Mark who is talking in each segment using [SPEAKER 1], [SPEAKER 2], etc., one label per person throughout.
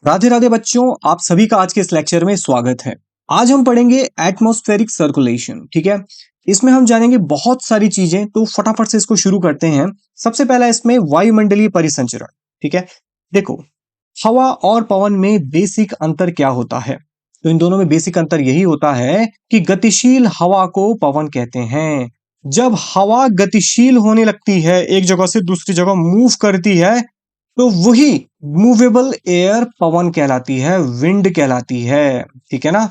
[SPEAKER 1] राधे राधे बच्चों, आप सभी का आज के इस लेक्चर में स्वागत है। आज हम पढ़ेंगे एटमॉस्फेरिक सर्कुलेशन। ठीक है, इसमें हम जानेंगे बहुत सारी चीजें, तो फटाफट से इसको शुरू करते हैं। सबसे पहला इसमें वायुमंडलीय परिसंचरण। ठीक है, देखो, हवा और पवन में बेसिक अंतर क्या होता है? तो इन दोनों में बेसिक अंतर यही होता है कि गतिशील हवा को पवन कहते हैं। जब हवा गतिशील होने लगती है, एक जगह से दूसरी जगह मूव करती है, तो वही मूवेबल एयर पवन कहलाती है, विंड कहलाती है। ठीक है ना?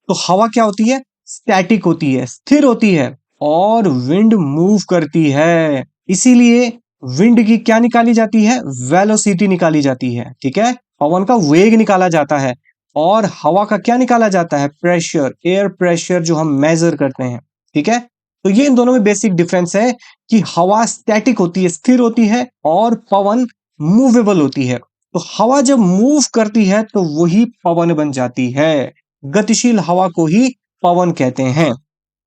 [SPEAKER 1] तो हवा क्या होती है? स्टैटिक होती है, स्थिर होती है, और विंड मूव करती है। इसीलिए विंड की क्या निकाली जाती है? वेलोसिटी निकाली जाती है। ठीक है, पवन का वेग निकाला जाता है, और हवा का क्या निकाला जाता है? प्रेशर, एयर प्रेशर, जो हम मेजर करते हैं। ठीक है, तो ये इन दोनों में बेसिक डिफरेंस है कि हवा स्टैटिक होती है, स्थिर होती है, और पवन मूवेबल होती है। तो हवा जब मूव करती है तो वही पवन बन जाती है। गतिशील हवा को ही पवन कहते हैं।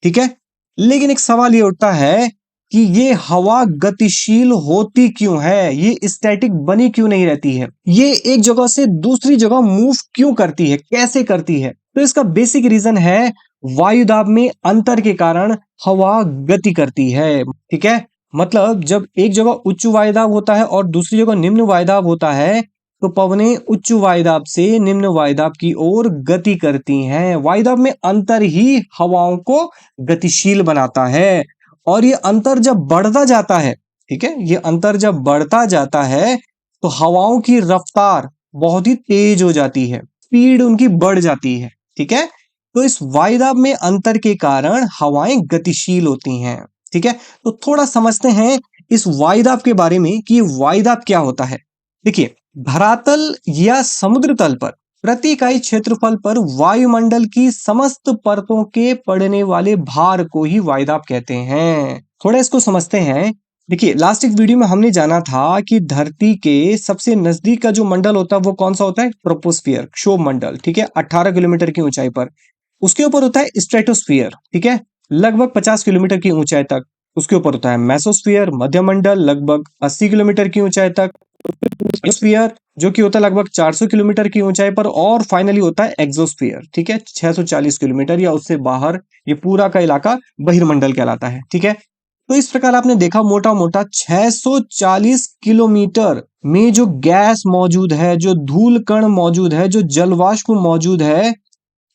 [SPEAKER 1] ठीक है, लेकिन एक सवाल ये उठता है कि ये हवा गतिशील होती क्यों है? ये स्टैटिक बनी क्यों नहीं रहती है? ये एक जगह से दूसरी जगह मूव क्यों करती है? कैसे करती है? तो इसका बेसिक रीजन है वायुदाब में अंतर के कारण हवा गति करती है। ठीक है, मतलब जब एक जगह उच्च वायुदाब होता है और दूसरी जगह निम्न वायुदाब होता है, तो पवनें उच्च वायुदाब से निम्न वायुदाब की ओर गति करती हैं। वायुदाब में अंतर ही हवाओं को गतिशील बनाता है, और ये अंतर जब बढ़ता जाता है, ठीक है, ये अंतर जब बढ़ता जाता है तो हवाओं की रफ्तार बहुत ही तेज हो जाती है, स्पीड उनकी बढ़ जाती है। ठीक है, तो इस वायुदाब में अंतर के कारण हवाएं गतिशील होती हैं। ठीक है, तो थोड़ा समझते हैं इस वायुदाब के बारे में कि वायुदाब क्या होता है। देखिए, धरातल या समुद्र तल पर प्रति इकाई क्षेत्रफल पर वायुमंडल की समस्त परतों के पड़ने वाले भार को ही वायुदाब कहते हैं। थोड़ा इसको समझते हैं। देखिए, लास्ट एक वीडियो में हमने जाना था कि धरती के सबसे नजदीक का जो मंडल होता है वो कौन सा होता है? ट्रोपोस्फियर, क्षोभ मंडल। ठीक है, 18 किलोमीटर की ऊंचाई पर। उसके ऊपर होता है स्ट्रेटोस्फियर, ठीक है, लगभग 50 किलोमीटर की ऊंचाई तक। उसके ऊपर होता है मेसोस्फियर, मध्यमंडल, लगभग 80 किलोमीटर की ऊंचाई तक। स्फीयर, जो कि होता है लगभग 400 किलोमीटर की ऊंचाई पर, और फाइनली होता है एक्सोस्फीयर। ठीक है, 640 किलोमीटर या उससे बाहर, ये पूरा का इलाका बहिर्मंडल कहलाता है। ठीक है, तो इस प्रकार आपने देखा मोटा मोटा 640 किलोमीटर में जो गैस मौजूद है, जो धूल कण मौजूद है, जो जलवाष्प मौजूद है,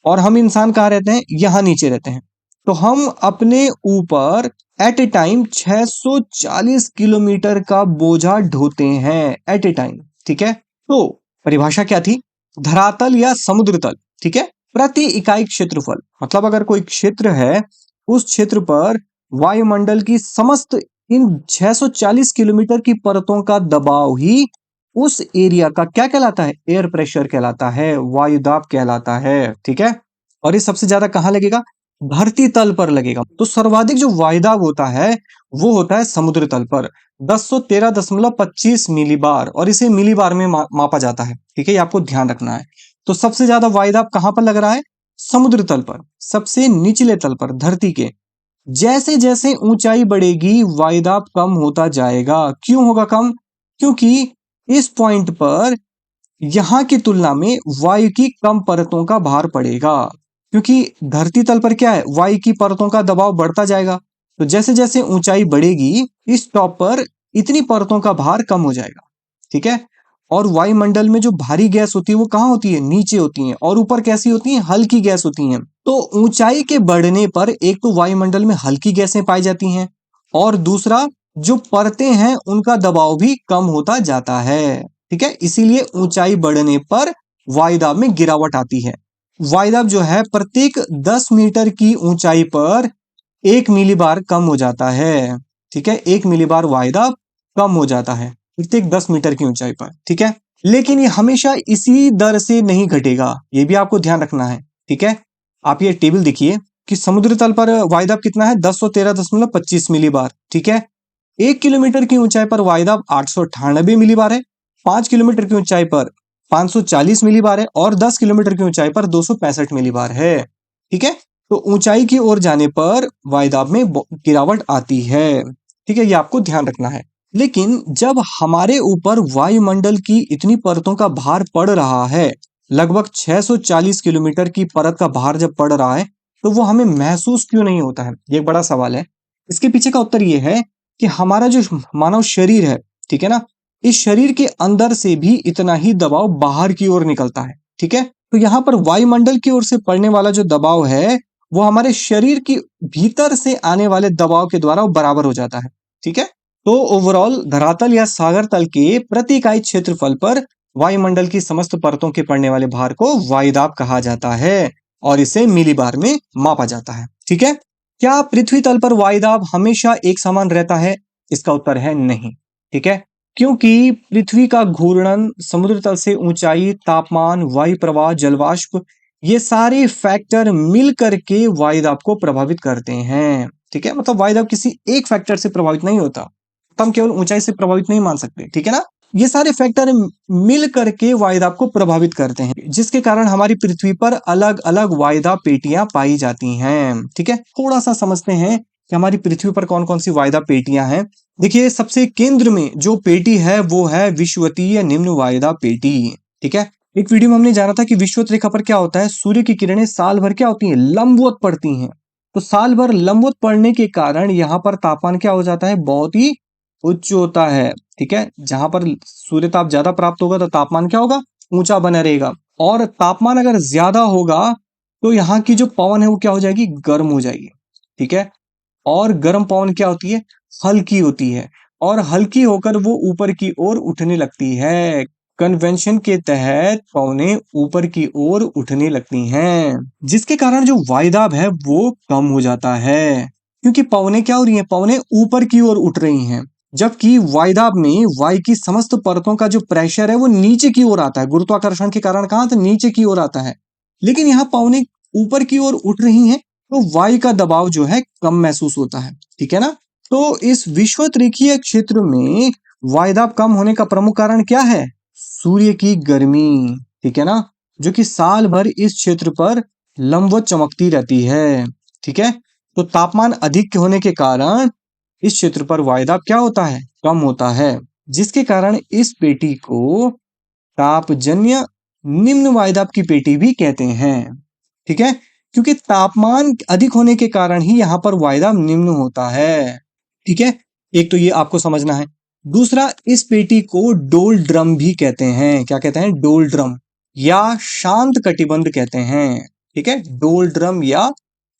[SPEAKER 1] और हम इंसान कहाँ रहते हैं? यहाँ नीचे रहते हैं। तो हम अपने ऊपर एट ए टाइम 640 किलोमीटर का बोझा ढोते हैं एट ए टाइम। ठीक है, तो परिभाषा क्या थी? धरातल या समुद्र तल। ठीक है, प्रति इकाई क्षेत्रफल, मतलब अगर कोई क्षेत्र है, उस क्षेत्र पर वायुमंडल की समस्त इन 640 किलोमीटर की परतों का दबाव ही उस एरिया का क्या कहलाता है? एयर प्रेशर कहलाता है, वायुदाब कहलाता है। ठीक है, और ये सबसे ज्यादा कहां लगेगा? धरती तल पर लगेगा। तो सर्वाधिक जो वायुदाब होता है वो होता है समुद्र तल पर, 1013.25 मिलीबार, और इसे मिलीबार में मापा जाता है। ठीक है, ये आपको ध्यान रखना है। तो सबसे ज्यादा वायुदाब कहां पर लग रहा है? समुद्र तल पर, सबसे निचले तल पर, धरती के। जैसे जैसे ऊंचाई बढ़ेगी वायुदाब कम होता जाएगा। क्यों होगा कम? क्योंकि इस पॉइंट पर यहां की तुलना में वायु की कम परतों का भार पड़ेगा, क्योंकि धरती तल पर क्या है? वायु की परतों का दबाव बढ़ता जाएगा। तो जैसे जैसे ऊंचाई बढ़ेगी, इस टॉप पर इतनी परतों का भार कम हो जाएगा। ठीक है, और वायुमंडल में जो भारी गैस होती है वो कहाँ होती है? नीचे होती है, और ऊपर कैसी होती है? हल्की गैस होती हैं। तो ऊंचाई के बढ़ने पर एक तो वायुमंडल में हल्की गैसें पाई जाती हैं, और दूसरा जो परतें हैं उनका दबाव भी कम होता जाता है। ठीक है, इसीलिए ऊंचाई बढ़ने पर वायुदाब में गिरावट आती है। वायुदाब जो है प्रत्येक 10 मीटर की ऊंचाई पर 1 मिलीबार कम हो जाता है। ठीक है, 1 मिलीबार वायुदाब कम हो जाता है प्रत्येक 10 मीटर की ऊंचाई पर। ठीक है, लेकिन ये हमेशा इसी दर से नहीं घटेगा, ये भी आपको ध्यान रखना है। ठीक है, आप ये टेबल देखिए कि समुद्र तल पर वायुदाब कितना है? 1013.25 मिलीबार। ठीक है, 1 किलोमीटर की ऊंचाई पर वायुदाब 898 मिलीबार है, 5 किलोमीटर की ऊंचाई पर 540 मिलीबार है, और 10 किलोमीटर की ऊंचाई पर 265 मिलीबार है। ठीक है, तो ऊंचाई की ओर जाने पर वायुदाब में गिरावट आती है। ठीक है, ये आपको ध्यान रखना है। लेकिन जब हमारे ऊपर वायुमंडल की इतनी परतों का भार पड़ रहा है, लगभग 640 किलोमीटर की परत का भार जब पड़ रहा है, तो वो हमें महसूस क्यों नहीं होता है? ये एक बड़ा सवाल है। इसके पीछे का उत्तर ये है कि हमारा जो मानव शरीर है, ठीक है ना? इस शरीर के अंदर से भी इतना ही दबाव बाहर की ओर निकलता है, ठीक है? तो यहाँ पर वायुमंडल की ओर से पड़ने वाला जो दबाव है, वो हमारे शरीर की भीतर से आने वाले दबाव के द्वारा वो बराबर हो जाता है, ठीक है? तो ओवरऑल धरातल या सागर तल के प्रति इकाई क्षेत्रफल पर वायुमंडल की समस्त परतों के पड़ने वाले भार को वायुदाब कहा जाता है और इसे मिलीबार में मापा जाता है, ठीक है? क्या पृथ्वी तल पर वायुदाब हमेशा एक समान रहता है? इसका उत्तर है नहीं, ठीक है? क्योंकि पृथ्वी का घूर्णन, समुद्र तल से ऊंचाई, तापमान, वायु प्रवाह, जलवाष्प, ये सारे फैक्टर मिल करके वायुदाब को प्रभावित करते हैं, ठीक है? मतलब वायुदाब किसी एक फैक्टर से प्रभावित नहीं होता, तो हम केवल ऊंचाई से प्रभावित नहीं मान सकते, ठीक है ना? ये सारे फैक्टर मिल करके वायुदाब को प्रभावित करते हैं, जिसके कारण हमारी पृथ्वी पर अलग अलग वायुदाब पेटियां पाई जाती हैं, ठीक है? थोड़ा सा समझते हैं कि हमारी पृथ्वी पर कौन कौन सी वायुदाब पेटियां हैं। देखिए, सबसे केंद्र में जो पेटी है वो है विषुवतीय निम्न वायुदाब पेटी, ठीक है? एक वीडियो में हमने जाना था कि विषुवत रेखा पर क्या होता है, सूर्य की किरणें साल भर क्या होती हैं, लंबवत पड़ती हैं। तो साल भर लंबवत पड़ने के कारण यहाँ पर तापमान क्या हो जाता है, बहुत ही उच्च होता है, ठीक है? जहां पर सूर्य ताप ज्यादा प्राप्त होगा तो तापमान क्या होगा, ऊंचा बना रहेगा। और तापमान अगर ज्यादा होगा तो यहाँ की जो पवन है वो क्या हो जाएगी, गर्म हो जाएगी, ठीक है? और गर्म पवन क्या होती है, हल्की होती है, और हल्की होकर वो ऊपर की ओर उठने लगती है। कन्वेंशन के तहत पवनें ऊपर की ओर उठने लगती हैं, जिसके कारण जो वायुदाब है वो कम हो जाता है, क्योंकि पवनें क्या हो रही हैं, पवनें ऊपर की ओर उठ रही हैं। जबकि वायुदाब में वायु की समस्त परतों का जो प्रेशर है वो नीचे की ओर आता है, गुरुत्वाकर्षण के कारण कहाँ, तो नीचे की ओर आता है। लेकिन यहाँ पवनें ऊपर की ओर उठ रही हैं, तो वायु का दबाव जो है कम महसूस होता है, ठीक है ना? तो इस विषुवतरेखीय क्षेत्र में वायुदाब कम होने का प्रमुख कारण क्या है, सूर्य की गर्मी, ठीक है ना? जो कि साल भर इस क्षेत्र पर लंबवत चमकती रहती है, ठीक है? तो तापमान अधिक होने के कारण इस क्षेत्र पर वायुदाब क्या होता है, कम होता है, जिसके कारण इस पेटी को तापजन्य निम्न वायुदाब की पेटी भी कहते हैं, ठीक है? क्योंकि तापमान अधिक होने के कारण ही यहाँ पर वायुदाब निम्न होता है, ठीक है? एक तो ये आपको समझना है। दूसरा, इस पेटी को डोल ड्रम भी कहते हैं। क्या कहते हैं, डोल ड्रम या शांत कटिबंध कहते हैं, ठीक है? डोल ड्रम या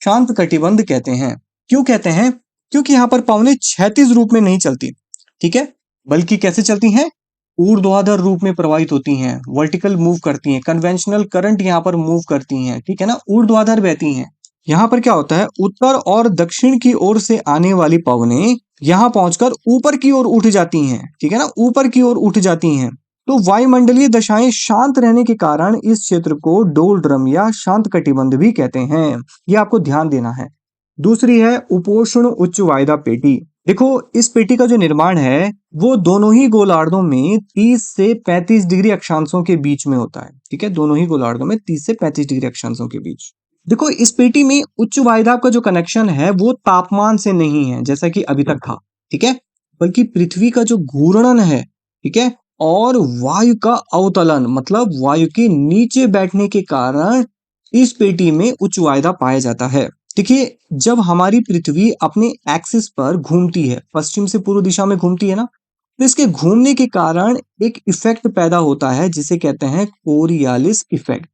[SPEAKER 1] शांत कटिबंध कहते हैं। क्यों कहते हैं? क्योंकि यहाँ पर पवनें क्षैतिज रूप में नहीं चलती, ठीक है? बल्कि कैसे चलती हैं, ऊर्ध्वाधर रूप में प्रवाहित होती हैं, वर्टिकल मूव करती हैं, कन्वेंशनल करंट यहाँ पर मूव करती हैं, ठीक है ना? ऊर्ध्वाधर बहती हैं। यहाँ पर क्या होता है, उत्तर और दक्षिण की ओर से आने वाली पवनें यहाँ पहुंचकर ऊपर की ओर उठ जाती हैं, ठीक है ना? ऊपर की ओर उठ जाती हैं। तो वायुमंडलीय दशाएं शांत रहने के कारण इस क्षेत्र को डोल ड्रम या शांत कटिबंध भी कहते हैं। ये आपको ध्यान देना है। दूसरी है उपोष्ण उच्च वायुदाब पेटी। देखो, इस पेटी का जो निर्माण है वो दोनों ही गोलार्धों में 30 से 35 डिग्री अक्षांशों के बीच में होता है, ठीक है? दोनों ही गोलार्धों में 30 से 35 डिग्री अक्षांशों के बीच। देखो, इस पेटी में उच्च वायुदाब का जो कनेक्शन है वो तापमान से नहीं है जैसा कि अभी तक था, ठीक है? बल्कि पृथ्वी का जो घूर्णन है, ठीक है, और वायु का अवतलन, मतलब वायु के नीचे बैठने के कारण इस पेटी में उच्च वायुदाब पाया जाता है। देखिए, जब हमारी पृथ्वी अपने एक्सिस पर घूमती है, पश्चिम से पूर्व दिशा में घूमती है ना, तो इसके घूमने के कारण एक इफेक्ट पैदा होता है जिसे कहते हैं कोरियालिस इफेक्ट,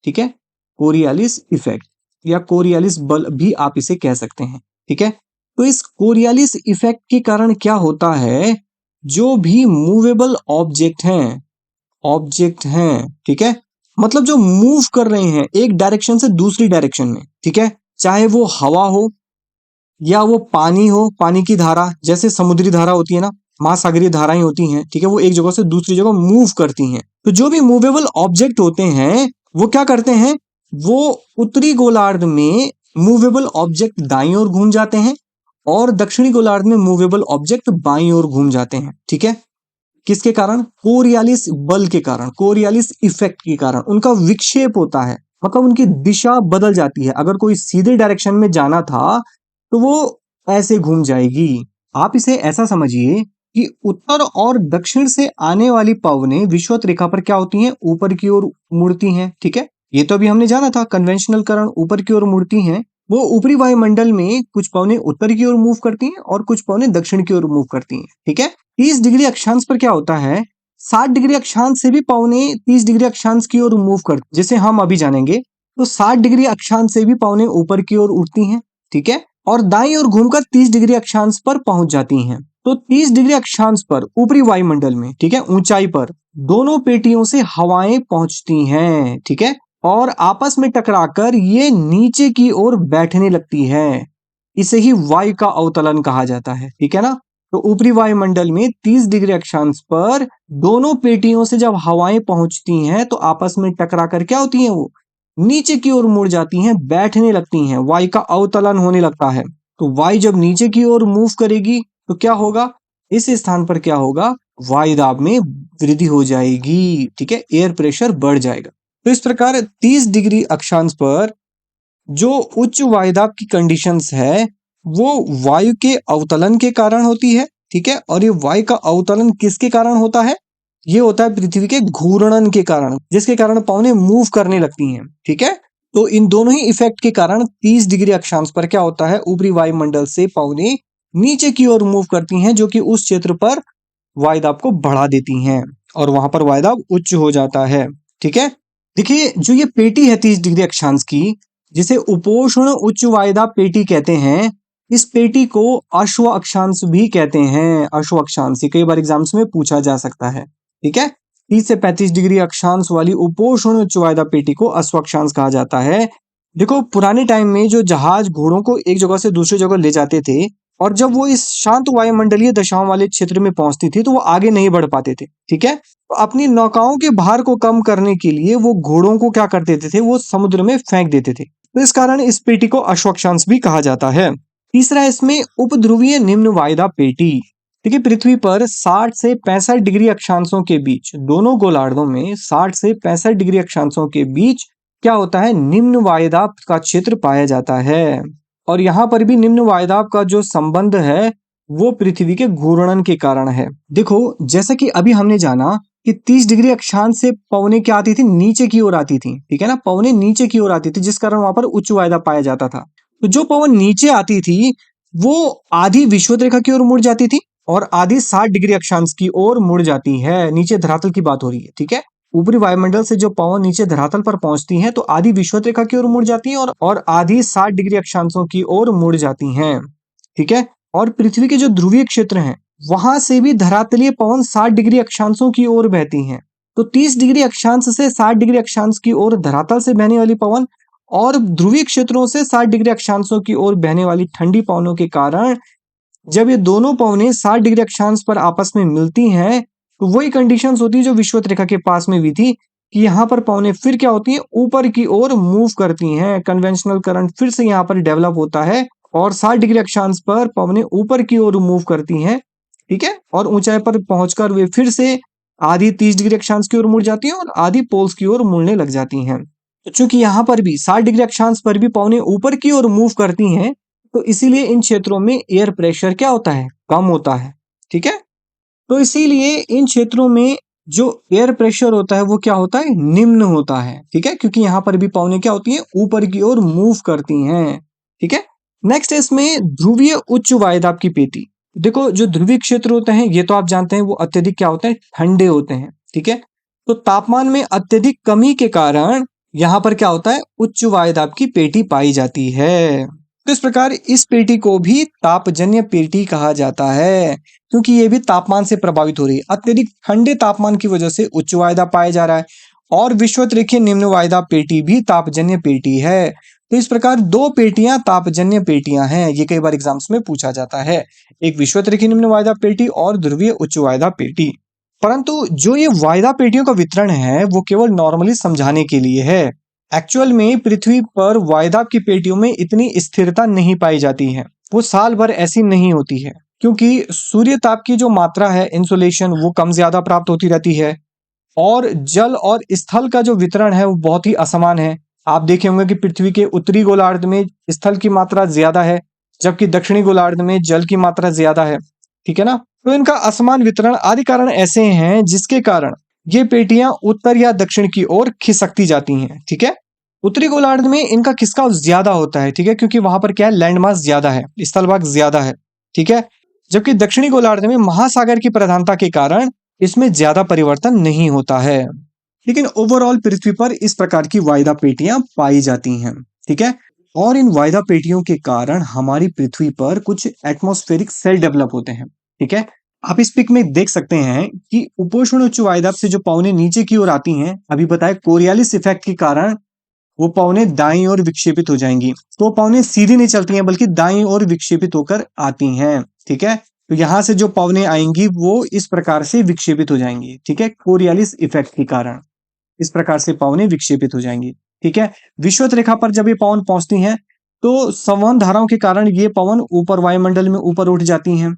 [SPEAKER 1] ठीक है? कोरियालिस इफेक्ट या कोरियालिस बल भी आप इसे कह सकते हैं, ठीक है? तो इस कोरियालिस इफेक्ट के कारण क्या होता है, जो भी मूवेबल ऑब्जेक्ट हैं, ठीक है, मतलब जो मूव कर रहे हैं एक डायरेक्शन से दूसरी डायरेक्शन में, ठीक है, चाहे वो हवा हो या वो पानी हो, पानी की धारा, जैसे समुद्री धारा होती है ना, महासागरीय धाराएं होती हैं, ठीक है, वो एक जगह से दूसरी जगह मूव करती हैं। तो जो भी मूवेबल ऑब्जेक्ट होते हैं वो क्या करते हैं, वो उत्तरी गोलार्ध में मूवेबल ऑब्जेक्ट दाईं ओर घूम जाते हैं और दक्षिणी गोलार्ध में मूवेबल ऑब्जेक्ट बाईं ओर घूम जाते हैं, ठीक है? किसके कारण, कोरियालिस बल के कारण, कोरियालिस इफेक्ट के कारण उनका विक्षेप होता है, मतलब उनकी दिशा बदल जाती है। अगर कोई सीधे डायरेक्शन में जाना था तो वो ऐसे घूम जाएगी। आप इसे ऐसा समझिए कि उत्तर और दक्षिण से आने वाली पवनें विषुवत रेखा पर क्या होती हैं, ऊपर की ओर मुड़ती हैं। ठीक है, ये तो अभी हमने जाना था, कन्वेंशनल करण ऊपर की ओर मुड़ती हैं। वो ऊपरी वायुमंडल में कुछ पवनें उत्तर की ओर मूव करती हैं और कुछ पवनें दक्षिण की ओर मूव करती हैं। ठीक है, 30 डिग्री अक्षांश पर क्या होता है, 60 डिग्री अक्षांश से भी पवनें 30 डिग्री अक्षांश की ओर मूव करती, जिसे हम अभी जानेंगे। तो 60 डिग्री अक्षांश से भी पवनें ऊपर की ओर उठती हैं। ठीक है, और दाईं ओर घूमकर 30 डिग्री अक्षांश पर पहुंच जाती हैं। तो 30 डिग्री अक्षांश पर ऊपरी वायुमंडल में, ठीक है, ऊंचाई पर दोनों पेटियों से हवाएं पहुंचती हैं। ठीक है, और आपस में टकराकर ये नीचे की ओर बैठने लगती है। इसे ही वायु का अवतलन कहा जाता है। ठीक है ना, तो ऊपरी वायुमंडल में 30 डिग्री अक्षांश पर दोनों पेटियों से जब हवाएं पहुंचती हैं तो आपस में टकराकर क्या होती हैं, वो नीचे की ओर मुड़ जाती हैं, बैठने लगती हैं, वायु का अवतलन होने लगता है। तो वायु जब नीचे की ओर मूव करेगी तो क्या होगा, इस स्थान पर क्या होगा, वायु दाब में वृद्धि हो जाएगी। ठीक है, एयर प्रेशर बढ़ जाएगा। तो इस प्रकार 30 डिग्री अक्षांश पर जो उच्च वायुदाब की कंडीशंस है वो वायु के अवतलन के कारण होती है। ठीक है, और ये वायु का अवतलन किसके कारण होता है, ये होता है पृथ्वी के घूर्णन के कारण, जिसके कारण पवनें मूव करने लगती हैं। ठीक है, तो इन दोनों ही इफेक्ट के कारण 30 डिग्री अक्षांश पर क्या होता है, ऊपरी वायुमंडल से पवनें नीचे की ओर मूव करती हैं, जो कि उस क्षेत्र पर वायुदाब को बढ़ा देती हैं और वहां पर वायुदाब उच्च हो जाता है। ठीक है, देखिए जो ये पेटी है 30 डिग्री अक्षांश की, जिसे उपोष्ण उच्च वायुदाब पेटी कहते हैं, इस पेटी को अश्व अक्षांश भी कहते हैं। अश्व अक्षांश, ये कई बार एग्जाम्स में पूछा जा सकता है। ठीक है, 30 से 35 डिग्री अक्षांश वाली उपोष्ण उच्च वायुदाब पेटी को अश्व अक्षांश कहा जाता है। देखो पुराने टाइम में जो जहाज घोड़ों को एक जगह से दूसरी जगह ले जाते थे, और जब वो इस शांत वायुमंडलीय दशाओं वाले क्षेत्र में पहुंचती थी तो वो आगे नहीं बढ़ पाते थे। ठीक है, तो अपनी नौकाओं के भार को कम करने के लिए वो घोड़ों को क्या कर देते थे, वो समुद्र में फेंक देते थे। तो इस कारण इस पेटी को अश्वक्षांश भी कहा जाता है। तीसरा इसमें उपध्रुवीय निम्न वायुदाब पेटी। देखिए पृथ्वी पर 60 से 65 डिग्री अक्षांशों के बीच, दोनों गोलार्धों में 60 से 65 डिग्री अक्षांशों के बीच क्या होता है, निम्न वायुदाब का क्षेत्र पाया जाता है। और यहाँ पर भी निम्न वायुदाब का जो संबंध है वो पृथ्वी के घूर्णन के कारण है। देखो जैसा कि अभी हमने जाना कि 30 डिग्री अक्षांश से पवनें क्या आती थी, नीचे की ओर आती थी। ठीक है ना, पवनें नीचे की ओर आती थी, जिस कारण वहां पर उच्च वायुदाब पाया जाता था। तो जो पवन नीचे आती थी वो आधी विषुवत रेखा की ओर मुड़ जाती थी और आधी 60 डिग्री अक्षांश की ओर मुड़ जाती है। नीचे धरातल की बात हो रही है। ठीक है, ऊपरी वायुमंडल से जो पवन नीचे धरातल पर पहुंचती हैं तो आधी विषुवत रेखा की ओर मुड़ जाती हैं और आधी 60 डिग्री अक्षांशों की ओर मुड़ जाती हैं। ठीक है, और पृथ्वी के जो ध्रुवीय क्षेत्र हैं वहां से भी धरातलीय पवन 60 डिग्री अक्षांशों की ओर बहती हैं। तो 30 डिग्री अक्षांश से 60 डिग्री अक्षांश की ओर धरातल से बहने वाली पवन और ध्रुवीय क्षेत्रों से 60 डिग्री अक्षांशों की ओर बहने वाली ठंडी पवनों के कारण जब ये दोनों पवनें 60 डिग्री अक्षांश पर आपस में मिलती हैं तो वही कंडीशंस होती है जो विषुवत रेखा के पास में भी थी, कि यहाँ पर पवनें फिर क्या होती हैं, ऊपर की ओर मूव करती हैं। कन्वेंशनल करंट फिर से यहाँ पर डेवलप होता है और 60 डिग्री अक्षांश पर पवनें ऊपर की ओर मूव करती हैं। ठीक है, और ऊंचाई पर पहुंचकर वे फिर से आधी 30 डिग्री अक्षांश की ओर मुड़ जाती हैं और आधी पोल्स की ओर मुड़ने लग जाती हैं। तो चूंकि यहाँ पर भी 60 डिग्री अक्षांश पर भी पवनें ऊपर की ओर मूव करती हैं तो इसीलिए इन क्षेत्रों में एयर प्रेशर क्या होता है, कम होता है। ठीक है, तो इसीलिए इन क्षेत्रों में जो एयर प्रेशर होता है वो क्या होता है, निम्न होता है। ठीक है, क्योंकि यहाँ पर भी पवनें क्या होती हैं, ऊपर की ओर मूव करती हैं। ठीक है, नेक्स्ट है इसमें ध्रुवीय उच्च वायुदाब की पेटी। देखो जो ध्रुवीय क्षेत्र होते हैं ये तो आप जानते हैं वो अत्यधिक क्या होते हैं, ठंडे होते हैं। ठीक है, तो तापमान में अत्यधिक कमी के कारण यहाँ पर क्या होता है, उच्च वायुदाब की पेटी पाई जाती है। तो इस प्रकार इस पेटी को भी तापजन्य पेटी कहा जाता है, क्योंकि ये भी तापमान से प्रभावित हो रही है। अत्यधिक ठंडे तापमान की वजह से उच्च वायुदाब पाया जा रहा है और विषुवत रेखीय निम्न वायुदाब पेटी भी तापजन्य पेटी है। तो इस प्रकार दो पेटियां तापजन्य पेटियां हैं, ये कई बार एग्जाम्स में पूछा जाता है, एक विषुवत रेखीय निम्न वायुदाब पेटी और ध्रुवीय उच्च वायुदाब पेटी। परंतु जो ये वायुदाब पेटियों का वितरण है वो केवल नॉर्मली समझाने के लिए है। एक्चुअल में पृथ्वी पर वायुदाब की पेटियों में इतनी स्थिरता नहीं पाई जाती है, वो साल भर ऐसी नहीं होती है, क्योंकि सूर्य ताप की जो मात्रा है, इंसोलेशन, वो कम ज्यादा प्राप्त होती रहती है और जल और स्थल का जो वितरण है वो बहुत ही असमान है। आप देखे होंगे कि पृथ्वी के उत्तरी गोलार्ध में स्थल की मात्रा ज्यादा है जबकि दक्षिणी गोलार्ध में जल की मात्रा ज्यादा है। ठीक है ना, तो इनका असमान वितरण आदि कारण ऐसे हैं जिसके कारण ये पेटियां उत्तर या दक्षिण की ओर खिसकती जाती हैं। ठीक है, उत्तरी गोलार्ध में इनका खिसकाव ज्यादा होता है। ठीक है, क्योंकि वहां पर क्या है, लैंड मास ज्यादा है, स्थलभाग ज्यादा है। ठीक है, जबकि दक्षिणी गोलार्ध में महासागर की प्रधानता के कारण इसमें ज्यादा परिवर्तन नहीं होता है। लेकिन ओवरऑल पृथ्वी पर इस प्रकार की वायदा पेटियां पाई जाती हैं। ठीक है, और इन वायदा पेटियों के कारण हमारी पृथ्वी पर कुछ एटमॉस्फेरिक सेल डेवलप होते हैं। ठीक है, आप इस पिक में देख सकते हैं कि उपोष्ण उच्च वायदाब से जो पवनें नीचे की ओर आती हैं, अभी बताया कोरियालिस इफेक्ट के कारण वो पवनें दाईं ओर विक्षेपित हो जाएंगी। तो पवनें सीधी नहीं चलती हैं बल्कि दाईं ओर विक्षेपित होकर आती हैं। ठीक है, तो यहां से जो पवनें आएंगी वो इस प्रकार से विक्षेपित हो जाएंगी। ठीक है, कोरियालिस इफेक्ट के कारण इस प्रकार से पवनें विक्षेपित हो जाएंगी। ठीक है, विषुवत रेखा पर जब ये पवन पहुंचती हैं तो संवहन धाराओं के कारण ये पवन ऊपर वायुमंडल में ऊपर उठ जाती हैं।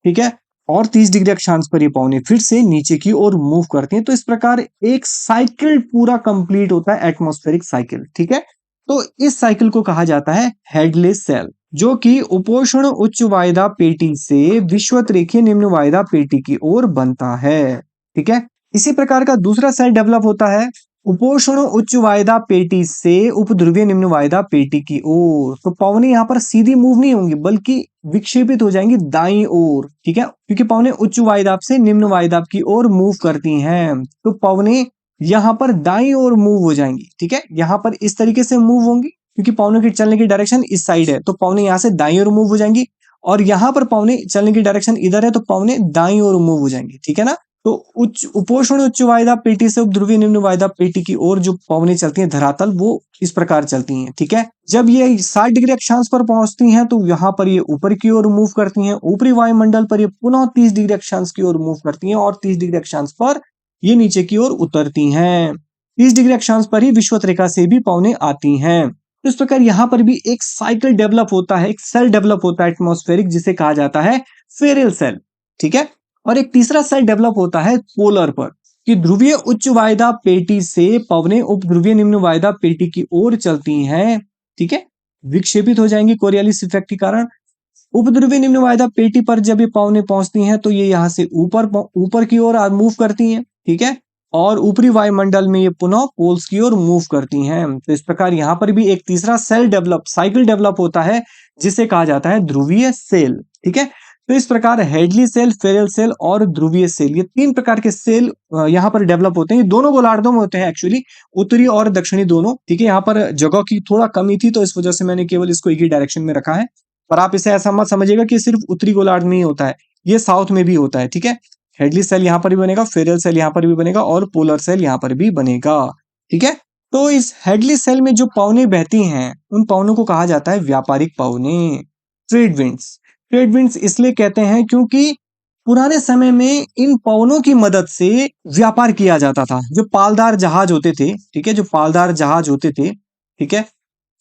[SPEAKER 1] ठीक है, और 30 डिग्री अक्षांश पर ये पवनें फिर से नीचे की ओर मूव करती हैं। तो इस प्रकार एक साइकिल पूरा कंप्लीट होता है, एटमॉस्फेरिक साइकिल। ठीक है, तो इस साइकिल को कहा जाता है हेडलेस सेल, जो कि उपोष्ण उच्च वायदा पेटी से विषुवत रेखीय निम्न वायदा पेटी की ओर बनता है। ठीक है, इसी प्रकार का दूसरा सेल डेवलप होता है उपोष्ण उच्च वायदा पेटी से उपध्रुवीय निम्न वायदा पेटी की ओर। तो पवनें यहाँ पर सीधी मूव नहीं होंगी बल्कि विक्षेपित हो जाएंगी दाईं ओर। ठीक है, क्योंकि पवनें उच्च वायदाब से निम्न वायदाब की ओर मूव करती हैं, तो पवनें यहाँ पर दाईं ओर मूव हो जाएंगी। ठीक है, यहाँ पर इस तरीके से मूव होंगी क्योंकि पवनों की चलने की डायरेक्शन इस साइड है, तो पवनें यहाँ से दाईं ओर मूव हो जाएंगी। और यहाँ पर पवनें चलने की डायरेक्शन इधर है, तो पवनें दाईं ओर मूव हो जाएंगी। ठीक है ना, तो उच्च उपोष्ण उच्च वायदा पेटी से उपध्रुवीय निम्न वायदा पेटी की ओर जो पवनें चलती हैं धरातल, वो इस प्रकार चलती हैं। ठीक है, जब ये 60 डिग्री अक्षांश पर पहुंचती हैं तो यहाँ पर ये ऊपर की ओर मूव करती हैं, ऊपरी वायुमंडल पर ये पुनः 30 डिग्री अक्षांश की ओर मूव करती हैं और 30 डिग्री अक्षांश पर ये नीचे की ओर उतरती हैं। 30 डिग्री अक्षांश पर ही विषुवत रेखा से भी पवनें आती हैं। तो इस प्रकार यहाँ पर भी एक साइकिल डेवलप होता है, एक सेल डेवलप होता है एटमॉस्फेरिक, जिसे कहा जाता है फेरेल सेल। ठीक है, और एक तीसरा सेल डेवलप होता है पोलर पर, कि ध्रुवीय उच्च वायदा पेटी से पवनें उपध्रुवीय निम्न वायदा पेटी की ओर चलती हैं। ठीक है, विक्षेपित हो जाएंगी कोरियालिस इफेक्ट के कारण। उपध्रुवीय निम्न वायदा पेटी पर जब ये पवनें पहुंचती हैं तो ये यहाँ से ऊपर की ओर मूव करती हैं। ठीक है, और ऊपरी वायुमंडल में ये पुनः पोल्स की ओर मूव करती हैं। तो इस प्रकार यहाँ पर भी एक तीसरा सेल डेवलप साइकिल डेवलप होता है, जिसे कहा जाता है ध्रुवीय सेल। ठीक है, तो इस प्रकार हेडली सेल, फेरल सेल और ध्रुवीय सेल, ये तीन प्रकार के सेल यहाँ पर डेवलप होते हैं। ये दोनों गोलार्धों में होते हैं एक्चुअली, उत्तरी और दक्षिणी दोनों। ठीक है, यहाँ पर जगह की थोड़ा कमी थी तो इस वजह से मैंने केवल इसको एक ही डायरेक्शन में रखा है, पर आप इसे ऐसा मत समझिएगा कि सिर्फ उत्तरी गोलार्ध में ही होता है, ये साउथ में भी होता है। ठीक है, हेडली सेल यहाँ पर भी बनेगा, फेरल सेल यहाँ पर भी बनेगा और पोलर सेल यहाँ पर भी बनेगा। ठीक है, तो इस हेडली सेल में जो पवनें बहती हैं उन पवनों को कहा जाता है व्यापारिक पवनें, ट्रेड विंड्स। ट्रेड विंड्स इसलिए कहते हैं क्योंकि पुराने समय में इन पवनों की मदद से व्यापार किया जाता था। जो पालदार जहाज होते थे, ठीक है, जो पालदार जहाज होते थे, ठीक है,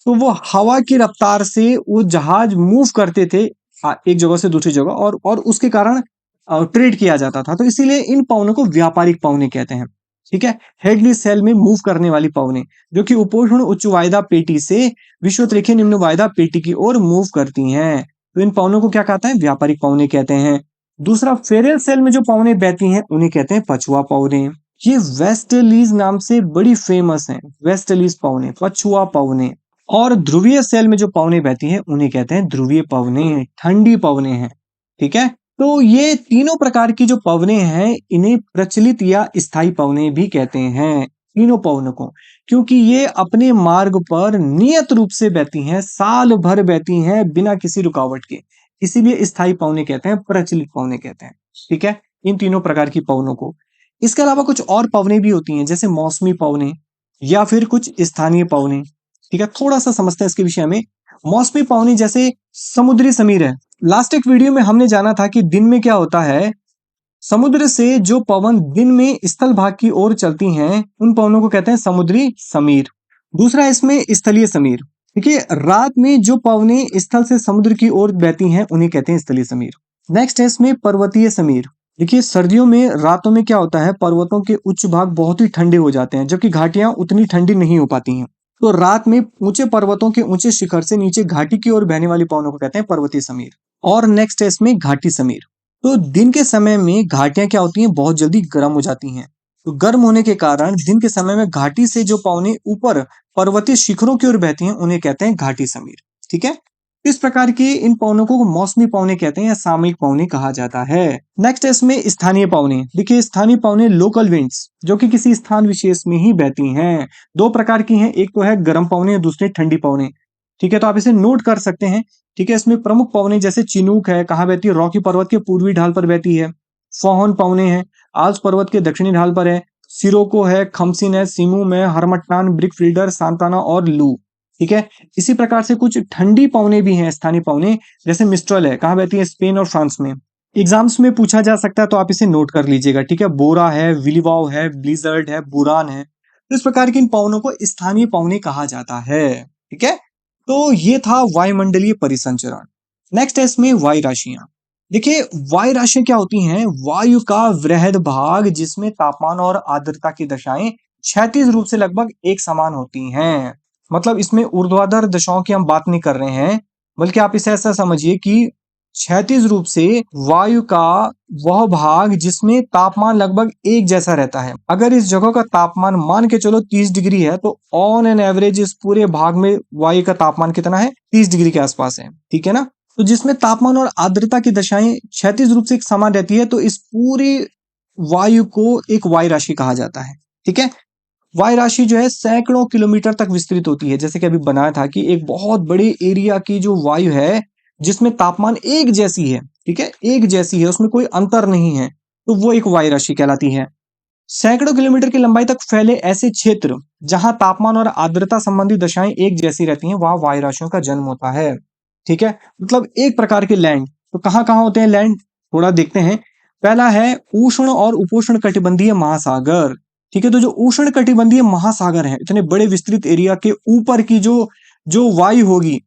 [SPEAKER 1] तो वो हवा की रफ्तार से वो जहाज मूव करते थे एक जगह से दूसरी जगह, और उसके कारण ट्रेड किया जाता था। तो इसीलिए इन पवनों को व्यापारिक पवनें कहते हैं। ठीक है, हेडली सेल में मूव करने वाली पवनें जो कि उपोष्ण उच्च वायदा पेटी से विषुवत रेखीय निम्न वायदा पेटी की ओर मूव करती हैं, तो इन पवनों को क्या कहते हैं, व्यापारिक पवनें कहते हैं। दूसरा, फेरल सेल में जो पवनें बहती हैं उन्हें कहते हैं पछुआ पवनें। ये वेस्टर्लीज नाम से बड़ी फेमस हैं, वेस्टर्लीज पवनें, पछुआ पवनें। और ध्रुवीय सेल में जो पवनें बहती हैं उन्हें कहते हैं ध्रुवीय पवनें, ठंडी पवनें हैं। ठीक है, तो ये तीनों प्रकार की जो पवनें हैं इन्हें प्रचलित या स्थायी पवनें भी कहते हैं, तीनों पवनों को, क्योंकि ये अपने मार्ग पर नियत रूप से बहती हैं, साल भर बहती हैं बिना किसी रुकावट के, इसीलिए स्थायी पवनें कहते हैं, प्रचलित पवनें कहते हैं। ठीक है, इन तीनों प्रकार की पवनों को। इसके अलावा कुछ और पवनें भी होती हैं, जैसे मौसमी पवनें या फिर कुछ स्थानीय पवनें। ठीक है, थोड़ा सा समझते हैं इसके विषय में। मौसमी पवनी जैसे समुद्री समीर है। लास्ट एक वीडियो में हमने जाना था कि दिन में क्या होता है, समुद्र से जो पवन दिन में स्थल भाग की ओर चलती हैं उन पवनों को कहते हैं समुद्री समीर। दूसरा इसमें स्थलीय समीर। देखिए, रात में जो पवनें स्थल से समुद्र की ओर बहती हैं उन्हें कहते हैं स्थलीय समीर। नेक्स्ट है इसमें पर्वतीय समीर। देखिए, सर्दियों में रातों में क्या होता है, पर्वतों के उच्च भाग बहुत ही ठंडे हो जाते हैं जबकि घाटियां उतनी ठंडी नहीं हो पाती हैं। तो रात में ऊंचे पर्वतों के ऊंचे शिखर से नीचे घाटी की ओर बहने वाली पवनों को कहते हैं पर्वतीय समीर। और नेक्स्ट है इसमें घाटी समीर। तो दिन के समय में घाटियां क्या होती हैं, बहुत जल्दी गर्म हो जाती हैं। तो गर्म होने के कारण दिन के समय में घाटी से जो पवनें ऊपर पर्वतीय शिखरों की ओर बहती हैं उन्हें कहते हैं घाटी समीर। ठीक है, इस प्रकार के इन पवनों को मौसमी पवने कहते हैं या सामयिक पवने कहा जाता है। नेक्स्ट है इसमें स्थानीय पवने। देखिए स्थानीय पवने लोकल विंड्स जो कि किसी स्थान विशेष में ही बहती हैं। दो प्रकार की हैं, एक तो है गर्म पवने और दूसरी ठंडी पवने। ठीक है, तो आप इसे नोट कर सकते हैं। ठीक है, इसमें प्रमुख पवने जैसे चिनूक है, कहाँ बहती है, रॉकी पर्वत के पूर्वी ढाल पर बहती है। फोहन पवने हैं, आल्प्स पर्वत के दक्षिणी ढाल पर है। सिरोको है, खमसिन है, सिमू में, हरमट्टान, ब्रिकफील्डर, सांताना और लू। ठीक है, इसी प्रकार से कुछ ठंडी पवने भी हैं, स्थानीय पवने, जैसे मिस्ट्रल है, कहाँ बहती है, स्पेन और फ्रांस में। एग्जाम्स में पूछा जा सकता है तो आप इसे नोट कर लीजिएगा। ठीक है, बोरा है, विलीवाव है, ब्लिजर्ड है, बुरान है। तो इस प्रकार के इन पवनों को स्थानीय पवने कहा जाता है। ठीक है, तो ये था वायुमंडलीय परिसंचरण। नेक्स्ट है इसमें वायु राशियां। देखिए वायु राशियां क्या होती हैं, वायु का वृहद भाग जिसमें तापमान और आर्द्रता की दशाएं क्षैतिज रूप से लगभग एक समान होती हैं। मतलब इसमें ऊर्ध्वाधर दशाओं की हम बात नहीं कर रहे हैं, बल्कि आप इसे ऐसा समझिए कि क्षैतिज रूप से वायु का वह भाग जिसमें तापमान लगभग एक जैसा रहता है। अगर इस जगह का तापमान मान के चलो 30 डिग्री है, तो ऑन एन एवरेज इस पूरे भाग में वायु का तापमान कितना है, 30 डिग्री के आसपास है। ठीक है ना, तो जिसमें तापमान और आर्द्रता की दशाएं क्षैतिज रूप से एक समान रहती है, तो इस पूरी वायु को एक वायु राशि कहा जाता है। ठीक है, वायु राशि जो है सैकड़ों किलोमीटर तक विस्तृत होती है। जैसे कि अभी बनाया था कि एक बहुत बड़े एरिया की जो वायु है जिसमें तापमान एक जैसी है, ठीक है, एक जैसी है, उसमें कोई अंतर नहीं है, तो वो एक वायु राशि कहलाती है। सैकड़ों किलोमीटर की लंबाई तक फैले ऐसे क्षेत्र जहां तापमान और आर्द्रता संबंधी दशाएं एक जैसी रहती हैं, वहां वायु राशियों का जन्म होता है। ठीक है, मतलब एक प्रकार के लैंड। तो कहां कहां होते हैं लैंड, थोड़ा देखते हैं। पहला है उष्ण और उपोष्ण कटिबंधीय महासागर। ठीक है, तो जो उष्ण कटिबंधीय महासागर है, इतने बड़े विस्तृत एरिया के ऊपर की जो जो वायु होगी,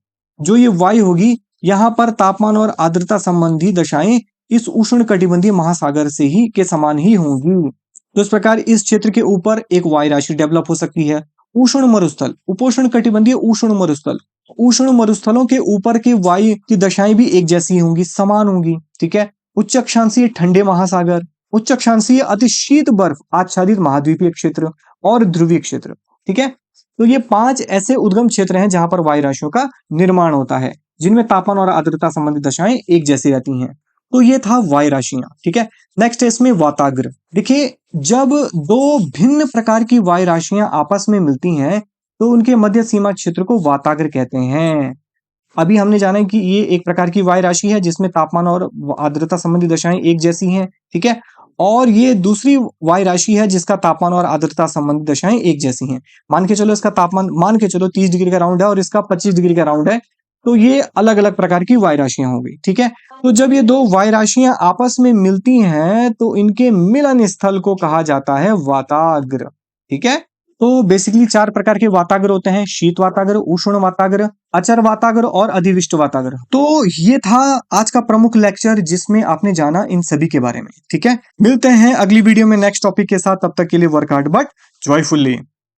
[SPEAKER 1] जो ये वायु होगी, यहाँ पर तापमान और आर्द्रता संबंधी दशाएं इस उष्ण कटिबंधीय महासागर से ही के समान ही होंगी। तो इस प्रकार इस क्षेत्र के ऊपर एक वायु राशि डेवलप हो सकती है। उष्ण मरुस्थल, उपोष्ण कटिबंधीय उष्ण मरुस्थल, उष्ण मरुस्थलों के ऊपर की वायु की दशाएं भी एक जैसी होंगी, समान होंगी। ठीक है, उच्च अक्षांशीय ठंडे महासागर, उच्च अक्षांशीय अति शीत बर्फ आच्छादित महाद्वीपीय क्षेत्र और ध्रुवीय क्षेत्र। ठीक है, तो ये 5 ऐसे उद्गम क्षेत्र हैं जहां पर वायु राशियों का निर्माण होता है, जिनमें तापमान और आर्द्रता संबंधी दशाएं एक जैसी रहती हैं। तो ये था वायु राशियां। ठीक है, नेक्स्ट है इसमें वाताग्र। देखिए जब दो भिन्न प्रकार की वायु राशियां आपस में मिलती हैं, तो उनके मध्य सीमा क्षेत्र को वाताग्र कहते हैं। अभी हमने जाना है कि ये एक प्रकार की वायु राशि है जिसमें तापमान और आर्द्रता संबंधी दशाएं एक जैसी हैं। ठीक है, और ये दूसरी वायु राशि है जिसका तापमान और आर्द्रता संबंधी दशाएं एक जैसी हैं। मान के चलो इसका तापमान मान के चलो 30 डिग्री का राउंड है और इसका 25 डिग्री का राउंड है, तो ये अलग अलग प्रकार की वायु राशियां हो गई। ठीक है, तो जब ये दो वायु राशियां आपस में मिलती हैं तो इनके मिलन स्थल को कहा जाता है वाताग्र। ठीक है, तो बेसिकली 4 प्रकार के वाताग्र होते हैं, शीत वाताग्र, उष्ण वाताग्र, अचर वाताग्र और अधिविष्ट वाताग्र। तो ये था आज का प्रमुख लेक्चर जिसमें आपने जाना इन सभी के बारे में। ठीक है, मिलते हैं अगली वीडियो में नेक्स्ट टॉपिक के साथ, तब तक के लिए वर्क हार्ड बट जॉयफुली।